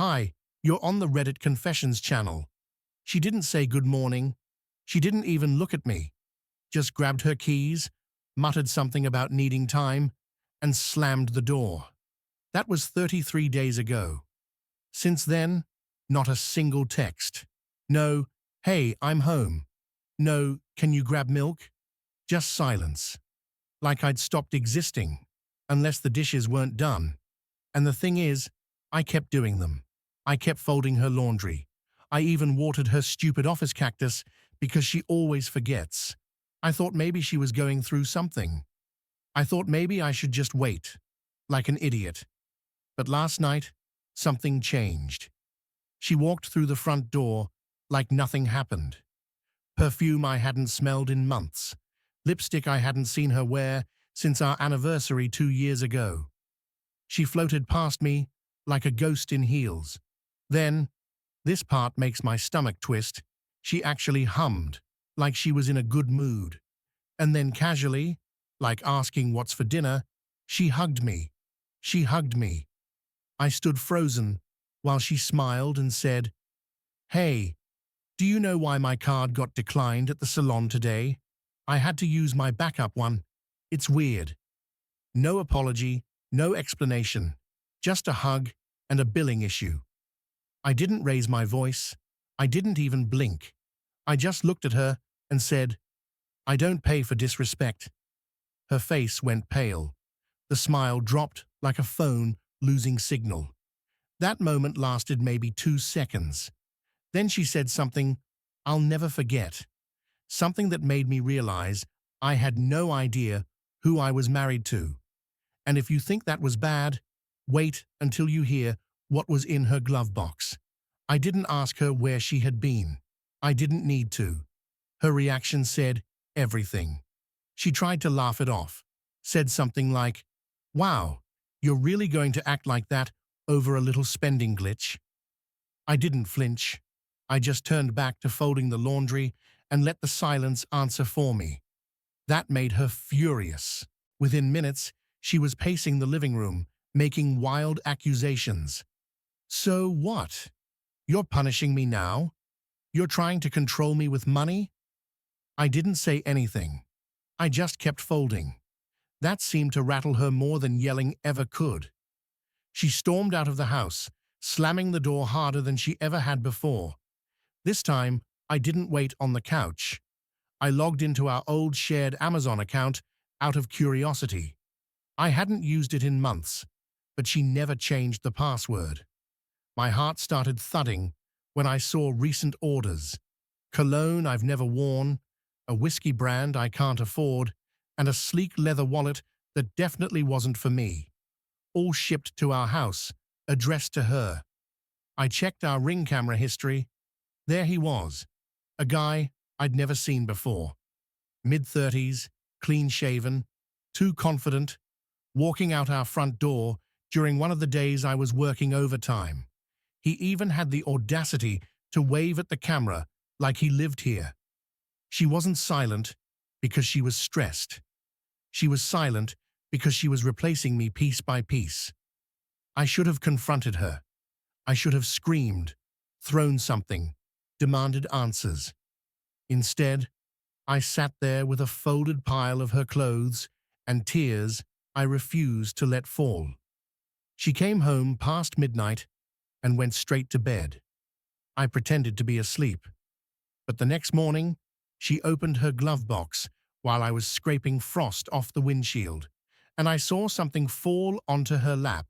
Hi, you're on the Reddit Confessions channel. She didn't say good morning. She didn't even look at me. Just grabbed her keys, muttered something about needing time, and slammed the door. That was 33 days ago. Since then, not a single text. No, hey, I'm home. No, can you grab milk? Just silence. Like I'd stopped existing, unless the dishes weren't done. And the thing is, I kept doing them. I kept folding her laundry. I even watered her stupid office cactus because she always forgets. I thought maybe she was going through something. I thought maybe I should just wait, like an idiot. But last night, something changed. She walked through the front door like nothing happened. Perfume I hadn't smelled in months. Lipstick I hadn't seen her wear since our anniversary 2 years ago. She floated past me like a ghost in heels. Then, this part makes my stomach twist, she actually hummed, like she was in a good mood. And then casually, like asking what's for dinner, she hugged me. She hugged me. I stood frozen while she smiled and said, "Hey, do you know why my card got declined at the salon today? I had to use my backup one. It's weird." No apology, no explanation, just a hug and a billing issue. I didn't raise my voice. I didn't even blink. I just looked at her and said, "I don't pay for disrespect." Her face went pale. The smile dropped like a phone losing signal. That moment lasted maybe 2 seconds. Then she said something I'll never forget. Something that made me realize I had no idea who I was married to. And if you think that was bad, wait until you hear what was in her glove box. I didn't ask her where she had been. I didn't need to. Her reaction said everything. She tried to laugh it off, said something like, "Wow, you're really going to act like that over a little spending glitch?" I didn't flinch. I just turned back to folding the laundry and let the silence answer for me. That made her furious. Within minutes, she was pacing the living room, making wild accusations. "So what? You're punishing me now? You're trying to control me with money?" I didn't say anything. I just kept folding. That seemed to rattle her more than yelling ever could. She stormed out of the house, slamming the door harder than she ever had before. This time, I didn't wait on the couch. I logged into our old shared Amazon account out of curiosity. I hadn't used it in months, but she never changed the password. My heart started thudding when I saw recent orders. Cologne I've never worn, a whiskey brand I can't afford, and a sleek leather wallet that definitely wasn't for me. All shipped to our house, addressed to her. I checked our Ring camera history. There he was, a guy I'd never seen before. Mid-30s, clean-shaven, too confident, walking out our front door during one of the days I was working overtime. He even had the audacity to wave at the camera like he lived here. She wasn't silent because she was stressed. She was silent because she was replacing me piece by piece. I should have confronted her. I should have screamed, thrown something, demanded answers. Instead, I sat there with a folded pile of her clothes and tears I refused to let fall. She came home past midnight and went straight to bed. I pretended to be asleep. But the next morning, she opened her glove box while I was scraping frost off the windshield, and I saw something fall onto her lap.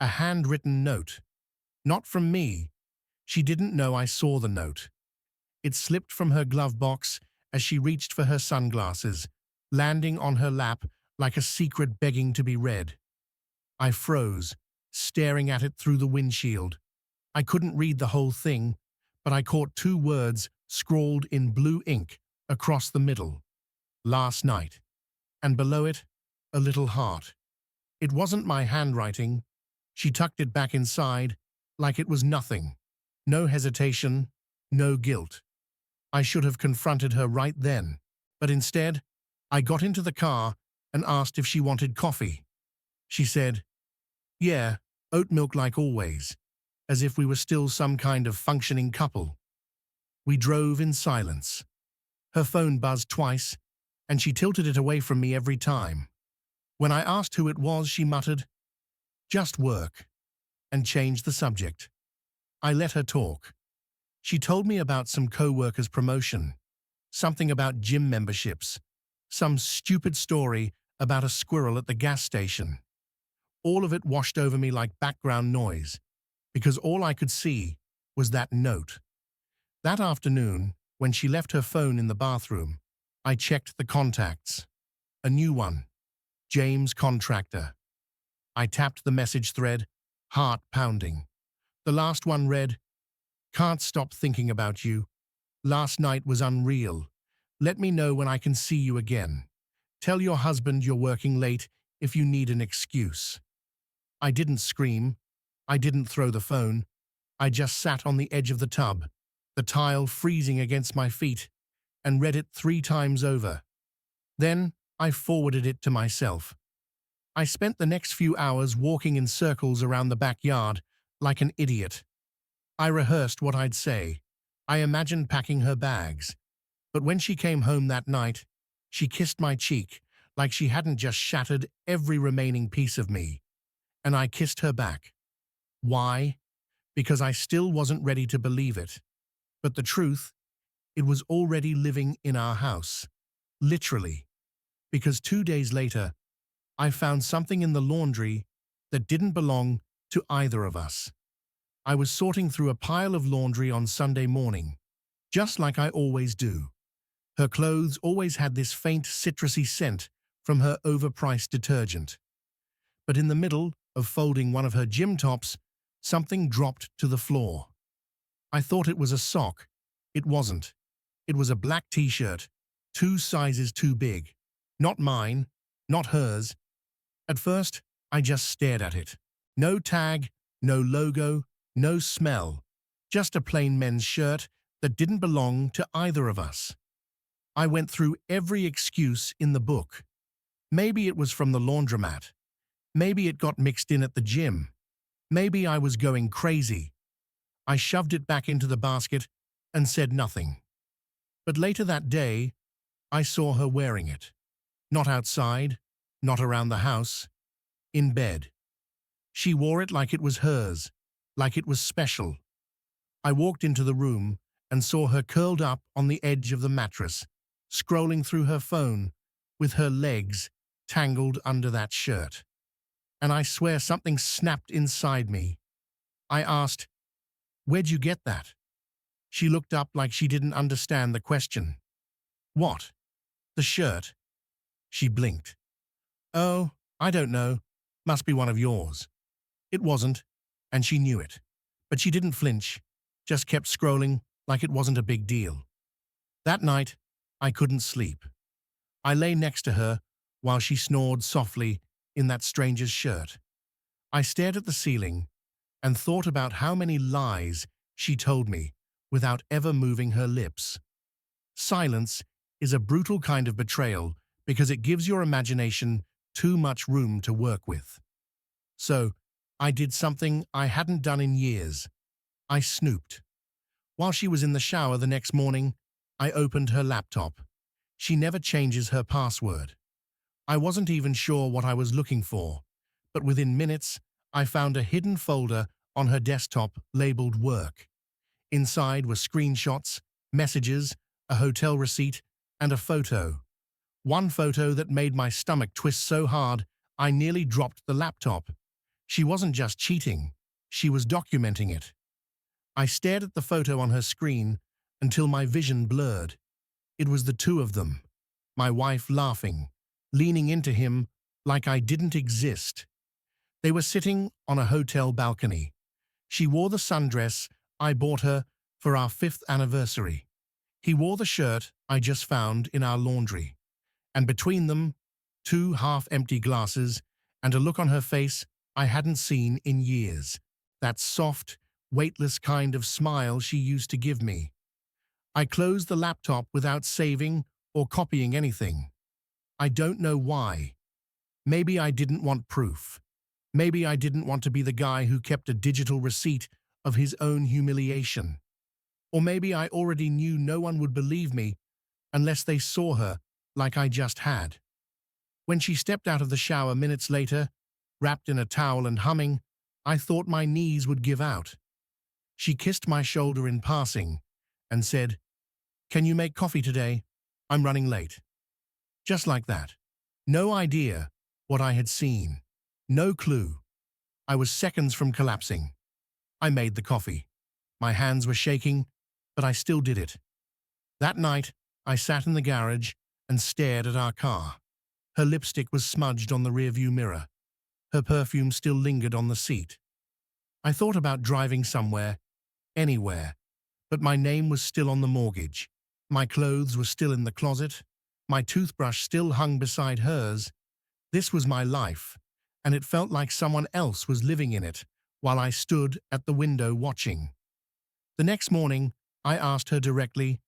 A handwritten note. Not from me. She didn't know I saw the note. It slipped from her glove box as she reached for her sunglasses, landing on her lap like a secret begging to be read. I froze, staring at it through the windshield. I couldn't read the whole thing, but I caught 2 words scrawled in blue ink across the middle. "Last night." And below it, a little heart. It wasn't my handwriting. She tucked it back inside like it was nothing. No hesitation, no guilt. I should have confronted her right then, but instead, I got into the car and asked if she wanted coffee. She said, "Yeah, oat milk like always." as if we were still some kind of functioning couple. We drove in silence. Her phone buzzed twice, and she tilted it away from me every time. When I asked who it was, she muttered, "Just work," and changed the subject. I let her talk. She told me about some co-worker's promotion, something about gym memberships, some stupid story about a squirrel at the gas station. All of it washed over me like background noise, because all I could see was that note. That afternoon, when she left her phone in the bathroom, I checked the contacts. A new one, James Contractor. I tapped the message thread, heart pounding. The last one read, "Can't stop thinking about you. Last night was unreal. Let me know when I can see you again. Tell your husband you're working late if you need an excuse." I didn't scream. I didn't throw the phone. I just sat on the edge of the tub, the tile freezing against my feet, and read it 3 times over. Then I forwarded it to myself. I spent the next few hours walking in circles around the backyard like an idiot. I rehearsed what I'd say. I imagined packing her bags. But when she came home that night, she kissed my cheek like she hadn't just shattered every remaining piece of me. And I kissed her back. Why? Because I still wasn't ready to believe it. But the truth, it was already living in our house. Literally. Because 2 days later, I found something in the laundry that didn't belong to either of us. I was sorting through a pile of laundry on Sunday morning, just like I always do. Her clothes always had this faint citrusy scent from her overpriced detergent. But in the middle of folding one of her gym tops, something dropped to the floor. I thought it was a sock. It wasn't. It was a black t-shirt, 2 sizes too big. Not mine, not hers. At first, I just stared at it. No tag, no logo, no smell. Just a plain men's shirt that didn't belong to either of us. I went through every excuse in the book. Maybe it was from the laundromat. Maybe it got mixed in at the gym. Maybe I was going crazy. I shoved it back into the basket and said nothing. But later that day, I saw her wearing it. Not outside, not around the house, in bed. She wore it like it was hers, like it was special. I walked into the room and saw her curled up on the edge of the mattress, scrolling through her phone with her legs tangled under that shirt. And I swear something snapped inside me. I asked, "Where'd you get that?" She looked up like she didn't understand the question. "What? The shirt?" She blinked. "Oh, I don't know. Must be one of yours." It wasn't, and she knew it. But she didn't flinch, just kept scrolling like it wasn't a big deal. That night, I couldn't sleep. I lay next to her while she snored softly in that stranger's shirt. I stared at the ceiling and thought about how many lies she told me without ever moving her lips. Silence is a brutal kind of betrayal because it gives your imagination too much room to work with. So, I did something I hadn't done in years. I snooped. While she was in the shower the next morning, I opened her laptop. She never changes her password. I wasn't even sure what I was looking for, but within minutes, I found a hidden folder on her desktop labeled Work. Inside were screenshots, messages, a hotel receipt, and a photo. One photo that made my stomach twist so hard I nearly dropped the laptop. She wasn't just cheating, she was documenting it. I stared at the photo on her screen until my vision blurred. It was the two of them, my wife laughing, leaning into him like I didn't exist. They were sitting on a hotel balcony. She wore the sundress I bought her for our 5th anniversary. He wore the shirt I just found in our laundry. And between them, 2 half-empty glasses and a look on her face I hadn't seen in years. That soft, weightless kind of smile she used to give me. I closed the laptop without saving or copying anything. I don't know why. Maybe I didn't want proof. Maybe I didn't want to be the guy who kept a digital receipt of his own humiliation. Or maybe I already knew no one would believe me unless they saw her like I just had. When she stepped out of the shower minutes later, wrapped in a towel and humming, I thought my knees would give out. She kissed my shoulder in passing and said, "Can you make coffee today? I'm running late." Just like that. No idea what I had seen. No clue. I was seconds from collapsing. I made the coffee. My hands were shaking, but I still did it. That night, I sat in the garage and stared at our car. Her lipstick was smudged on the rearview mirror. Her perfume still lingered on the seat. I thought about driving somewhere, anywhere, but my name was still on the mortgage. My clothes were still in the closet. My toothbrush still hung beside hers. This was my life, and it felt like someone else was living in it while I stood at the window watching. The next morning, I asked her directly,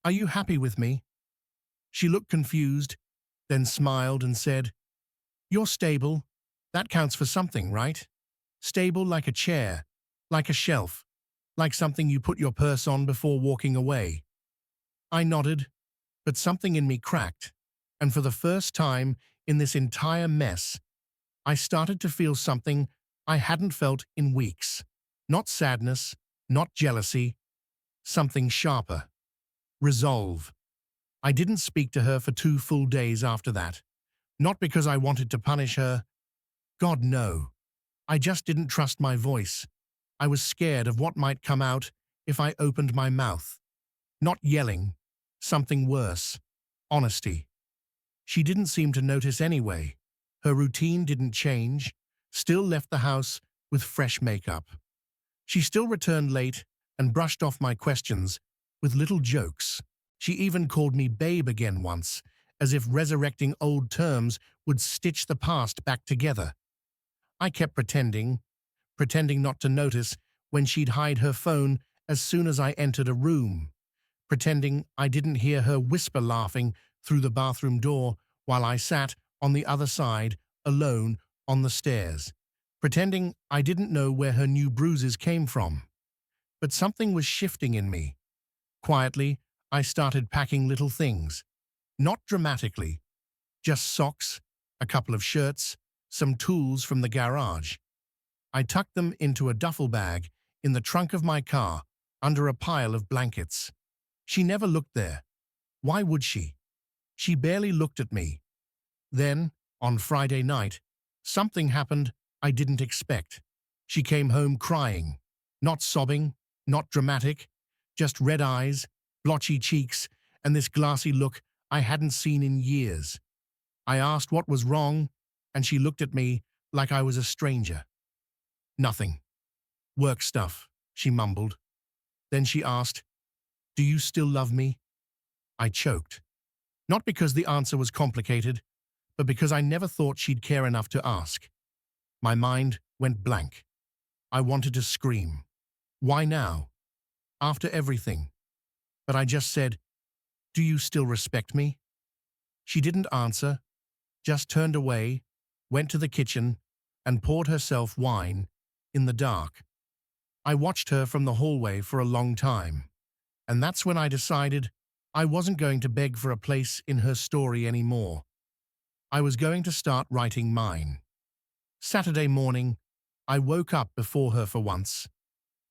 "Are you happy with me?" She looked confused, then smiled and said, "You're stable. That counts for something, right? Stable like a chair, like a shelf, like something you put your purse on before walking away." I nodded, but something in me cracked, and for the first time in this entire mess, I started to feel something I hadn't felt in weeks. Not sadness, not jealousy, something sharper. Resolve. I didn't speak to her for 2 full days after that. Not because I wanted to punish her. God, no. I just didn't trust my voice. I was scared of what might come out if I opened my mouth. Not yelling. Something worse. Honesty. She didn't seem to notice anyway. Her routine didn't change. Still left the house with fresh makeup. She still returned late and brushed off my questions with little jokes. She even called me babe again once, as if resurrecting old terms would stitch the past back together. I kept pretending not to notice when she'd hide her phone as soon as I entered a room, pretending I didn't hear her whisper laughing through the bathroom door while I sat on the other side, alone on the stairs, pretending I didn't know where her new bruises came from. But something was shifting in me. Quietly, I started packing little things. Not dramatically. Just socks, a couple of shirts, some tools from the garage. I tucked them into a duffel bag in the trunk of my car, under a pile of blankets. She never looked there. Why would she? She barely looked at me. Then, on Friday night, something happened I didn't expect. She came home crying. Not sobbing, not dramatic, just red eyes, blotchy cheeks, and this glassy look I hadn't seen in years. I asked what was wrong, and she looked at me like I was a stranger. "Nothing. Work stuff," she mumbled. Then she asked, "Do you still love me?" I choked. Not because the answer was complicated, but because I never thought she'd care enough to ask. My mind went blank. I wanted to scream. Why now? After everything. But I just said, "Do you still respect me?" She didn't answer, just turned away, went to the kitchen, and poured herself wine in the dark. I watched her from the hallway for a long time, and that's when I decided I wasn't going to beg for a place in her story anymore. I was going to start writing mine. Saturday morning, I woke up before her for once.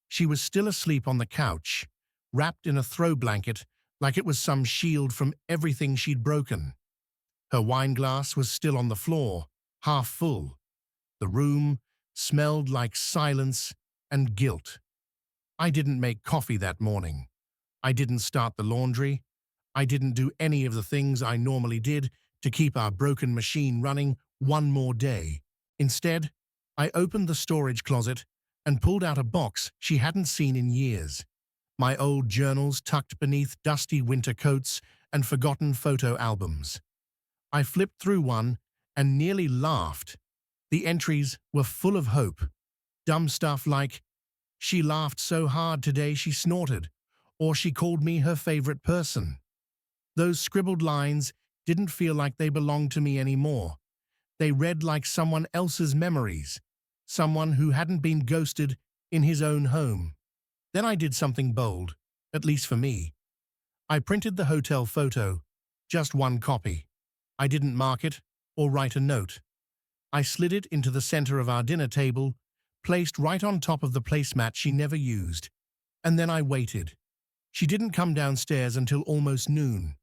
She was still asleep on the couch, wrapped in a throw blanket like it was some shield from everything she'd broken. Her wine glass was still on the floor, half full. The room smelled like silence and guilt. I didn't make coffee that morning. I didn't start the laundry. I didn't do any of the things I normally did to keep our broken machine running one more day. Instead, I opened the storage closet and pulled out a box she hadn't seen in years. My old journals tucked beneath dusty winter coats and forgotten photo albums. I flipped through one and nearly laughed. The entries were full of hope. Dumb stuff like, "She laughed so hard today she snorted," or "She called me her favorite person." Those scribbled lines didn't feel like they belonged to me anymore. They read like someone else's memories, someone who hadn't been ghosted in his own home. Then I did something bold, at least for me. I printed the hotel photo, just one copy. I didn't mark it or write a note. I slid it into the center of our dinner table, placed right on top of the placemat she never used. And then I waited. She didn't come downstairs until almost noon.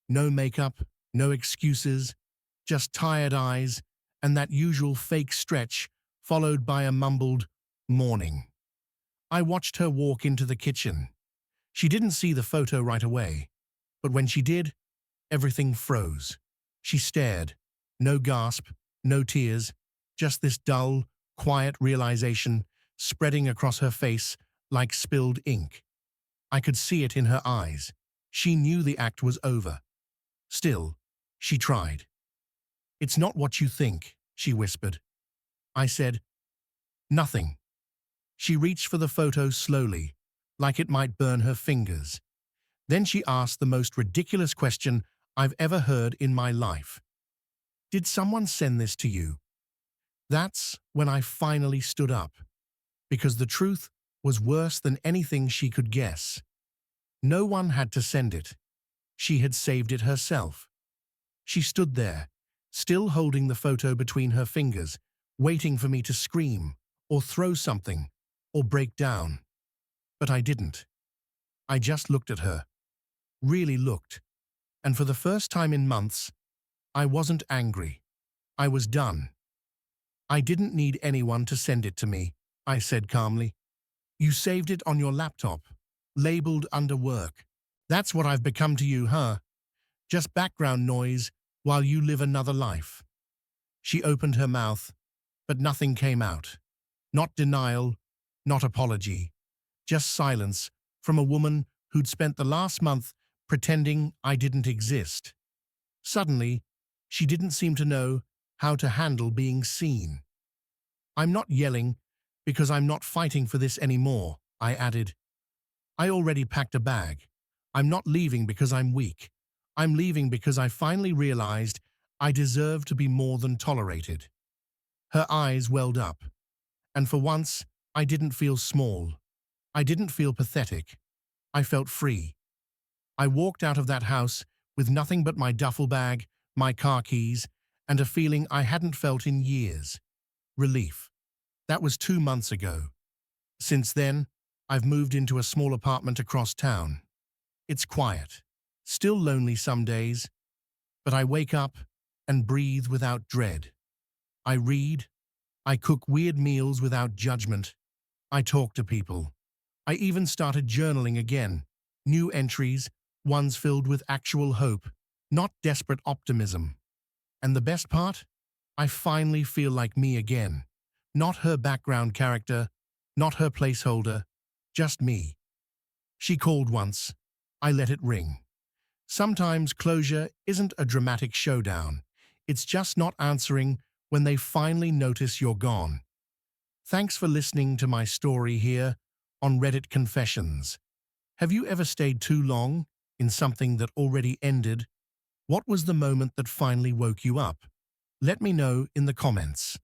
No makeup, no excuses, just tired eyes and that usual fake stretch followed by a mumbled morning. I watched her walk into the kitchen. She didn't see the photo right away, but when she did, everything froze. She stared. No gasp, no tears, just this dull, quiet realization spreading across her face like spilled ink. I could see it in her eyes. She knew the act was over. Still, she tried. "It's not what you think," she whispered. I said, "Nothing." She reached for the photo slowly, like it might burn her fingers. Then she asked the most ridiculous question I've ever heard in my life. "Did someone send this to you?" That's when I finally stood up, because the truth was worse than anything she could guess. No one had to send it. She had saved it herself. She stood there, still holding the photo between her fingers, waiting for me to scream, or throw something, or break down. But I didn't. I just looked at her. Really looked. And for the first time in months, I wasn't angry. I was done. "I didn't need anyone to send it to me," I said calmly. "You saved it on your laptop, labeled under work. That's what I've become to you, huh? Just background noise while you live another life." She opened her mouth, but nothing came out. Not denial, not apology. Just silence from a woman who'd spent the last month pretending I didn't exist. Suddenly, she didn't seem to know how to handle being seen. "I'm not yelling because I'm not fighting for this anymore," I added. "I already packed a bag. I'm not leaving because I'm weak. I'm leaving because I finally realized I deserve to be more than tolerated." Her eyes welled up, and for once, I didn't feel small. I didn't feel pathetic. I felt free. I walked out of that house with nothing but my duffel bag, my car keys, and a feeling I hadn't felt in years. Relief. That was 2 months ago. Since then, I've moved into a small apartment across town. It's quiet. Still lonely some days, but I wake up and breathe without dread. I read. I cook weird meals without judgment. I talk to people. I even started journaling again. New entries, ones filled with actual hope, not desperate optimism. And the best part? I finally feel like me again. Not her background character, not her placeholder, just me. She called once. I let it ring. Sometimes closure isn't a dramatic showdown. It's just not answering when they finally notice you're gone. Thanks for listening to my story here on Reddit Confessions. Have you ever stayed too long in something that already ended? What was the moment that finally woke you up? Let me know in the comments.